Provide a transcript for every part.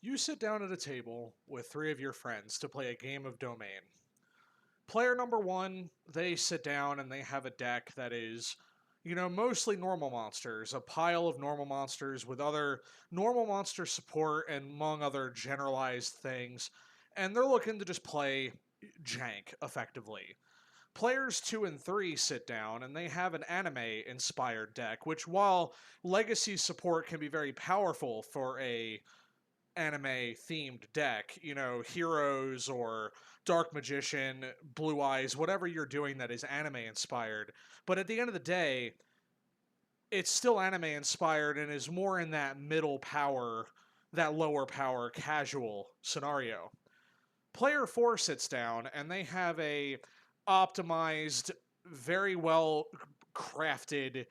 You sit down at a table with three of your friends to play a game of Domain. Player number one, they sit down and they have a deck that is, mostly normal monsters, a pile of normal monsters with other normal monster support and among other generalized things, and they're looking to just play jank effectively. Players 2 and 3 sit down and they have an anime inspired deck, which, while legacy support can be very powerful for a anime themed deck, Heroes or Dark Magician, Blue Eyes, whatever you're doing that is anime inspired. But at the end of the day, it's still anime inspired and is more in that middle power, that lower power casual scenario. Player 4 sits down and they have a optimized, very well crafted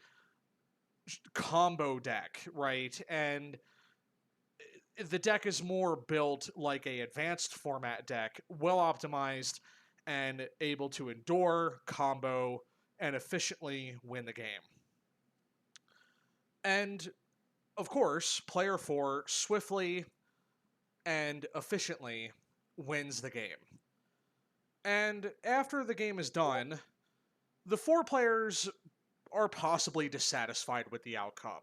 combo deck, right? And the deck is more built like a advanced format deck, well optimized and able to endure, combo, and efficiently win the game. And of course, player 4 swiftly and efficiently wins the game. And after the game is done, the four players are possibly dissatisfied with the outcome.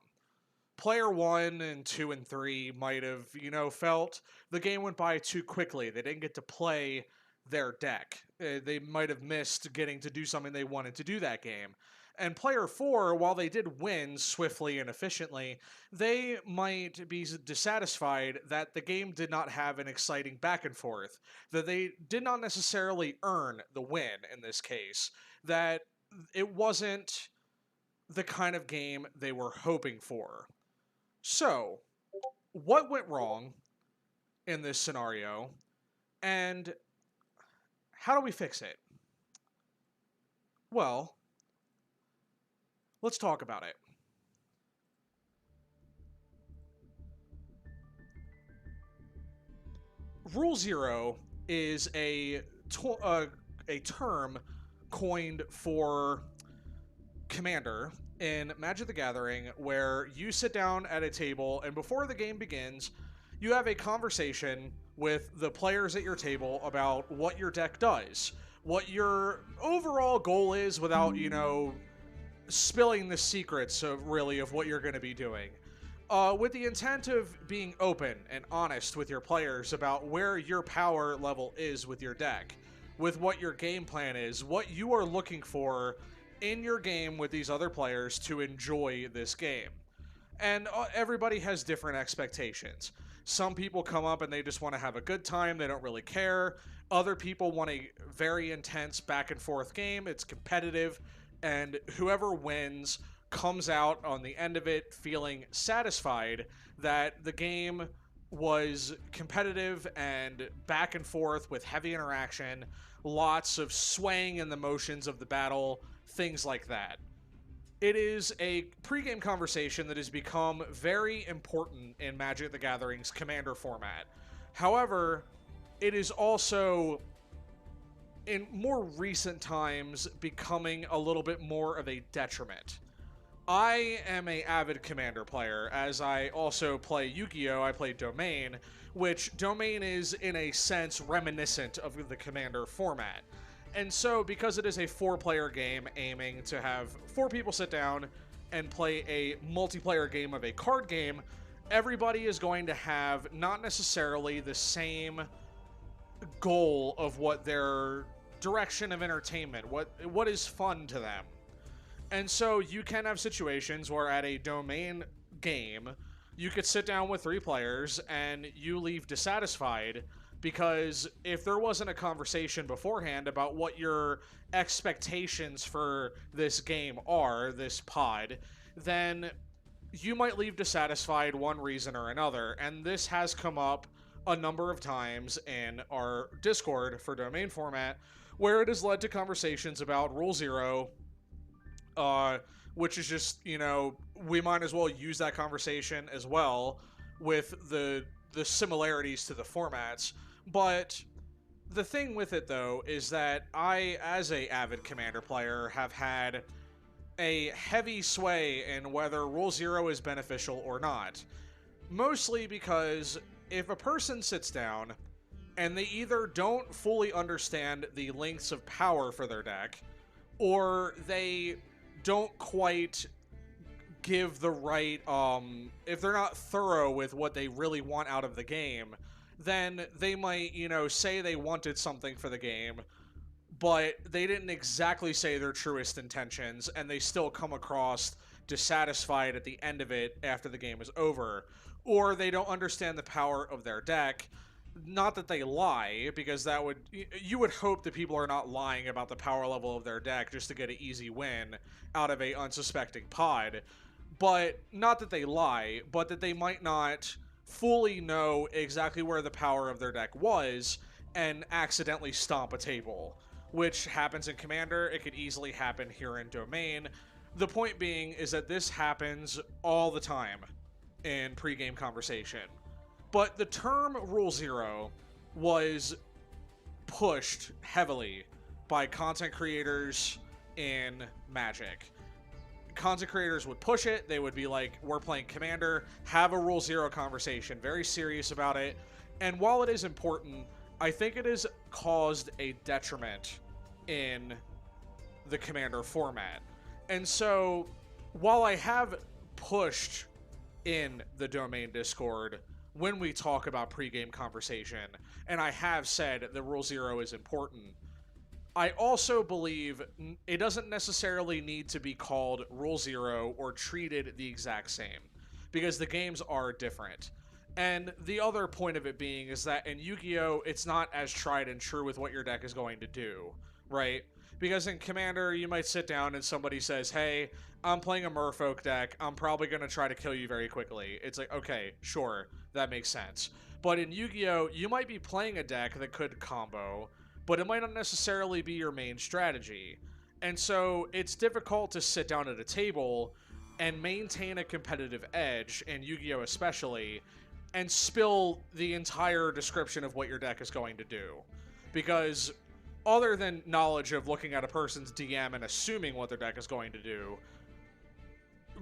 Player 1 and 2 and 3 might have, felt the game went by too quickly. They didn't get to play their deck. They might have missed getting to do something they wanted to do that game. And player 4, while they did win swiftly and efficiently, they might be dissatisfied that the game did not have an exciting back and forth, that they did not necessarily earn the win in this case, that it wasn't the kind of game they were hoping for. So, what went wrong in this scenario, and how do we fix it? Well, let's talk about it. Rule Zero is a term coined for Commander in Magic the Gathering, where you sit down at a table and before the game begins, you have a conversation with the players at your table about what your deck does, what your overall goal is without, spilling the secrets of what you're going to be doing. With the intent of being open and honest with your players about where your power level is with your deck, with what your game plan is, what you are looking for in your game with these other players to enjoy this game. And everybody has different expectations. Some people come up and they just want to have a good time, they don't really care. Other people want a very intense back and forth game, it's competitive, and whoever wins comes out on the end of it feeling satisfied that the game was competitive and back and forth with heavy interaction, lots of swaying in the motions of the battle, things like that. It is a pregame conversation that has become very important in Magic the Gathering's Commander format. However, it is also, in more recent times, becoming a little bit more of a detriment. I am an avid Commander player, as I also play Yu-Gi-Oh! I play Domain, which Domain is, in a sense, reminiscent of the Commander format. And so, because it is a 4-player game aiming to have 4 people sit down and play a multiplayer game of a card game, everybody is going to have not necessarily the same goal of what their direction of entertainment, what is fun to them. And so you can have situations where at a Domain game, you could sit down with 3 players and you leave dissatisfied because if there wasn't a conversation beforehand about what your expectations for this game are, this pod, then you might leave dissatisfied one reason or another. And this has come up a number of times in our Discord for Domain format, where it has led to conversations about Rule Zero, which is just, we might as well use that conversation as well with the similarities to the formats. But the thing with it, though, is that I, as a avid Commander player, have had a heavy sway in whether Rule Zero is beneficial or not. Mostly because if a person sits down and they either don't fully understand the lengths of power for their deck, or they don't quite give the right, if they're not thorough with what they really want out of the game, then they might, say they wanted something for the game, but they didn't exactly say their truest intentions, and they still come across dissatisfied at the end of it after the game is over. Or they don't understand the power of their deck. Not that they lie, because you would hope that people are not lying about the power level of their deck just to get an easy win out of a unsuspecting pod. But not that they lie, but that they might not fully know exactly where the power of their deck was and accidentally stomp a table, which happens in Commander. It could easily happen here in Domain. The point being is that this happens all the time in pregame conversation. But the term Rule Zero was pushed heavily by content creators in Magic. Content creators would push it. They would be like, we're playing Commander, have a Rule Zero conversation, very serious about it. And while it is important, I think it has caused a detriment in the Commander format. And so, while I have pushed in the Domain Discord when we talk about pregame conversation, and I have said the Rule Zero is important, I also believe it doesn't necessarily need to be called Rule Zero or treated the exact same, because the games are different. And the other point of it being is that in Yu-Gi-Oh! It's not as tried and true with what your deck is going to do, right? Because in Commander, you might sit down and somebody says, hey, I'm playing a Merfolk deck, I'm probably going to try to kill you very quickly. It's like, okay, sure, that makes sense. But in Yu-Gi-Oh! You might be playing a deck that could combo, but it might not necessarily be your main strategy. And so it's difficult to sit down at a table and maintain a competitive edge, in Yu-Gi-Oh! Especially, and spill the entire description of what your deck is going to do. Because other than knowledge of looking at a person's DM and assuming what their deck is going to do,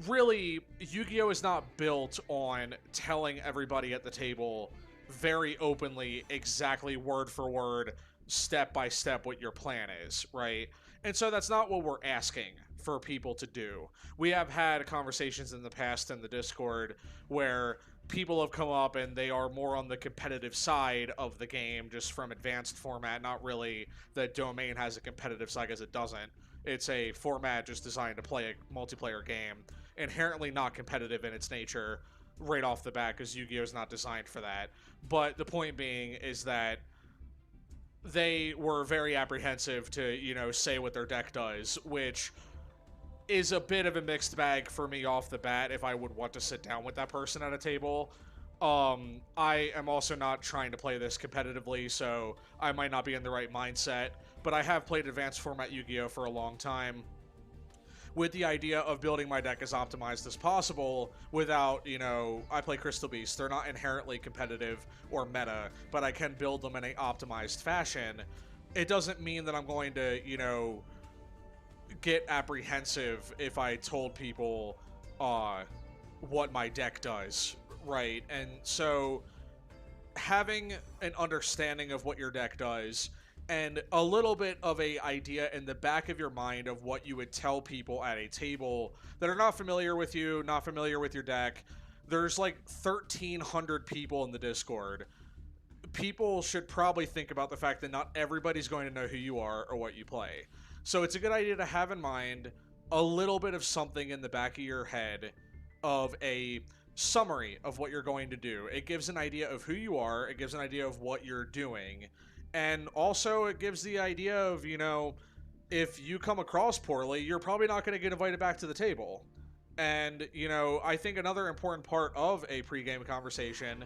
really, Yu-Gi-Oh! Is not built on telling everybody at the table very openly, exactly word for word, step by step what your plan is, right? And so that's not what we're asking for people to do. We have had conversations in the past in the Discord where people have come up and they are more on the competitive side of the game, just from advanced format, not really that Domain has a competitive side, because it doesn't. It's a format just designed to play a multiplayer game, inherently not competitive in its nature right off the bat, because Yu-Gi-Oh! Is not designed for that. But the point being is that they were very apprehensive to, say what their deck does, which is a bit of a mixed bag for me off the bat if I would want to sit down with that person at a table. I am also not trying to play this competitively, so I might not be in the right mindset, but I have played advanced format Yu-Gi-Oh! For a long time, with the idea of building my deck as optimized as possible without, I play Crystal Beasts. They're not inherently competitive or meta, but I can build them in a optimized fashion. It doesn't mean that I'm going to, get apprehensive if I told people what my deck does, right? And so having an understanding of what your deck does and a little bit of a idea in the back of your mind of what you would tell people at a table that are not familiar with you, not familiar with your deck. There's like 1,300 people in the Discord. People should probably think about the fact that not everybody's going to know who you are or what you play. So it's a good idea to have in mind a little bit of something in the back of your head of a summary of what you're going to do. It gives an idea of who you are. It gives an idea of what you're doing. And also it gives the idea of, if you come across poorly, you're probably not going to get invited back to the table. And, I think another important part of a pregame conversation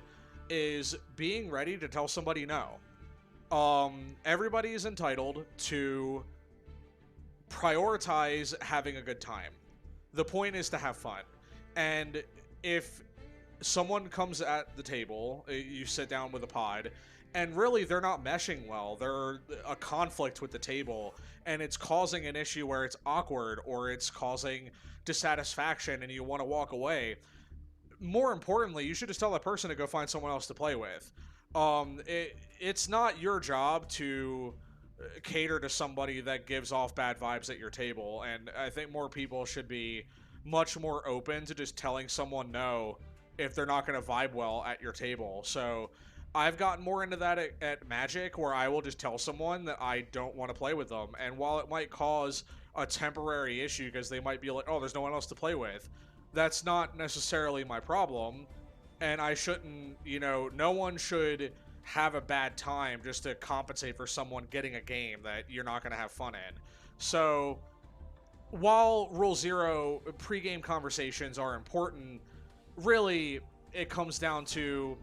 is being ready to tell somebody no. Everybody is entitled to prioritize having a good time. The point is to have fun. And if someone comes at the table, you sit down with a pod, and really they're not meshing well, they're a conflict with the table, and it's causing an issue where it's awkward or it's causing dissatisfaction and you want to walk away, more importantly, you should just tell that person to go find someone else to play with. It's not your job to cater to somebody that gives off bad vibes at your table, and I think more people should be much more open to just telling someone no if they're not going to vibe well at your table. So I've gotten more into that at Magic, where I will just tell someone that I don't want to play with them, and while it might cause a temporary issue because they might be like, oh, there's no one else to play with, that's not necessarily my problem, and I shouldn't, no one should have a bad time just to compensate for someone getting a game that you're not going to have fun in. So while Rule Zero pregame conversations are important, really it comes down to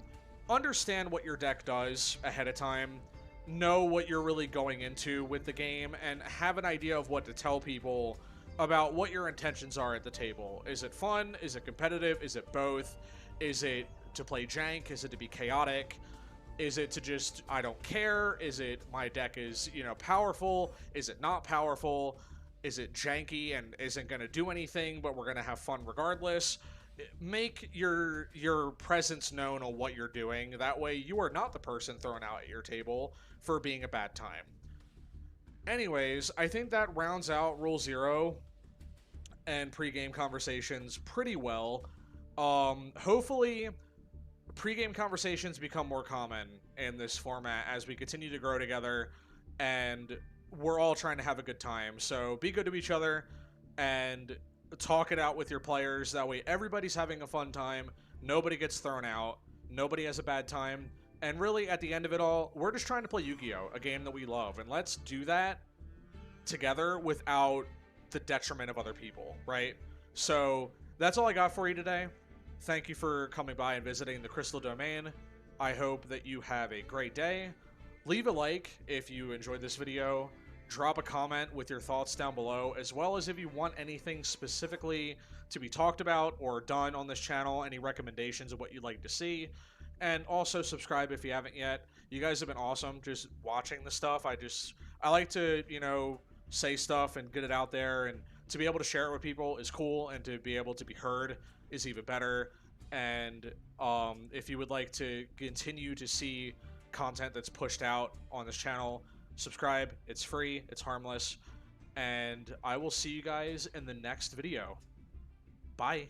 understand what your deck does ahead of time, know what you're really going into with the game, and have an idea of what to tell people about what your intentions are at the table. Is it fun? Is it competitive? Is it both? Is it to play jank? Is it to be chaotic? Is it to just, I don't care? Is it my deck is, powerful? Is it not powerful? Is it janky and isn't going to do anything, but we're going to have fun regardless? Make your presence known on what you're doing. That way you are not the person thrown out at your table for being a bad time. Anyways, I think that rounds out Rule Zero and pregame conversations pretty well. Hopefully pregame conversations become more common in this format as we continue to grow together, and we're all trying to have a good time. So be good to each other and talk it out with your players. That way everybody's having a fun time, nobody gets thrown out, nobody has a bad time, and really at the end of it all, we're just trying to play Yu-Gi-Oh, a game that we love, and let's do that together without the detriment of other people, right? So that's all I got for you today. Thank you for coming by and visiting the Crystal Domain. I hope that you have a great day. Leave a like if you enjoyed this video. Drop a comment with your thoughts down below, as well as if you want anything specifically to be talked about or done on this channel, any recommendations of what you'd like to see. And also subscribe if you haven't yet. You guys have been awesome just watching the stuff. I like to, say stuff and get it out there, and to be able to share it with people is cool, and to be able to be heard is even better. And if you would like to continue to see content that's pushed out on this channel, subscribe. It's free, it's harmless, and I will see you guys in the next video. Bye.